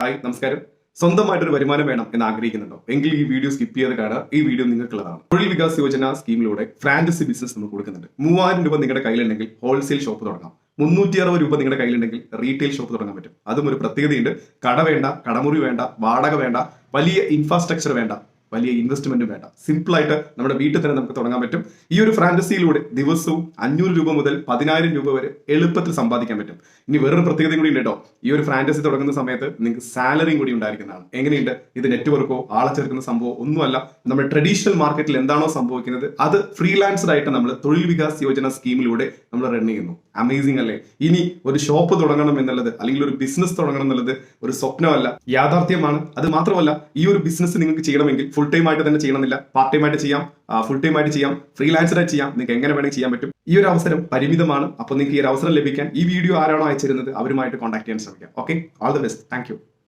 Hi നമസ്കാരം. സ്വന്തമായിട്ടൊരു വരുമാനം വേണം എന്ന് ആഗ്രഹിക്കുന്നുണ്ടോ എങ്കിൽ ഈ വീഡിയോ സ്കിപ്പ് ചെയ്ത് കാണുക. ഈ വീഡിയോ നിങ്ങൾക്കുള്ളതാണ്. തൊഴിൽ വികാസ് യോജന സ്കീമിലൂടെ ഫ്രാഞ്ചൈസി ബിസിനസ് നമ്മൾ കൊടുക്കുന്നുണ്ട്. 3000 രൂപ നിങ്ങളുടെ കയ്യിലുണ്ടെങ്കിൽ ഹോൾസെയിൽ ഷോപ്പ് തുടങ്ങാം. 360 രൂപ നിങ്ങളുടെ കയ്യിലുണ്ടെങ്കിൽ റീറ്റെയിൽ ഷോപ്പ് തുടങ്ങാൻ പറ്റും. അതും ഒരു പ്രത്യേകതയുണ്ട്. കട വേണ്ട, കടമുറി വേണ്ട, വാടക വേണ്ട, വലിയ ഇൻഫ്രാസ്ട്രക്ചർ വേണ്ട, വലിയ ഇൻവെസ്റ്റ്മെന്റും വേണ്ട. സിമ്പിൾ ആയിട്ട് നമ്മുടെ വീട്ടിൽ തന്നെ നമുക്ക് തുടങ്ങാൻ പറ്റും. ഈ ഒരു ഫ്രാഞ്ചൈസിയിലൂടെ ദിവസവും 500 രൂപ മുതൽ 10,000 രൂപ വരെ എളുപ്പത്തിൽ സമ്പാദിക്കാൻ പറ്റും. ഇനി വേറൊരു പ്രത്യേകതയും കൂടി ഉണ്ട് കേട്ടോ. ഈ ഒരു ഫ്രാഞ്ചൈസി തുടങ്ങുന്ന സമയത്ത് നിങ്ങൾക്ക് സാലറിയും കൂടി ഉണ്ടായിരിക്കുന്നതാണ്. എങ്ങനെയുണ്ട്? ഇത് നെറ്റ്വർക്കോ ആളെ ചേർക്കുന്ന സംഭവം ഒന്നുമല്ല. നമ്മുടെ ട്രഡീഷണൽ മാർക്കറ്റിൽ എന്താണോ സംഭവിക്കുന്നത് അത് ഫ്രീലാൻസ്ഡ് ആയിട്ട് നമ്മൾ തൊഴിൽ വികാസ് യോജന സ്കീമിലൂടെ നമ്മൾ റൺ ചെയ്യുന്നു. അമേസിംഗ് അല്ലേ? ഇനി ഒരു ഷോപ്പ് തുടങ്ങണം എന്നുള്ളത് അല്ലെങ്കിൽ ഒരു ബിസിനസ് തുടങ്ങണം എന്നുള്ളത് ഒരു സ്വപ്നമല്ല, യാഥാർത്ഥ്യമാണ്. അത് മാത്രമല്ല, ഈ ഒരു ബിസിനസ് നിങ്ങൾക്ക് ചെയ്യണമെങ്കിൽ ഫുൾ ടൈം ആയിട്ട് തന്നെ ചെയ്യണമെന്നില്ല. പാർട്ട് ടൈം ആയിട്ട് ചെയ്യാം, ഫുൾ ടൈം ആയിട്ട് ചെയ്യാം, ഫ്രീലാൻസർ ആയിട്ട് ചെയ്യാം. നിങ്ങൾക്ക് എങ്ങനെ വേണമെങ്കിൽ ചെയ്യാൻ പറ്റും. ഈ ഒരു അവസരം പരിമിതമാണ്. അപ്പോൾ നിങ്ങൾക്ക് ഈ ഒരു അവസരം ലഭിക്കാൻ ഈ വീഡിയോ ആരാണോ അയച്ചിരുന്നത് അവരുമായിട്ട് കോൺടാക്ട് ചെയ്യാൻ ശ്രമിക്കാം. Okay, all the best. Thank you.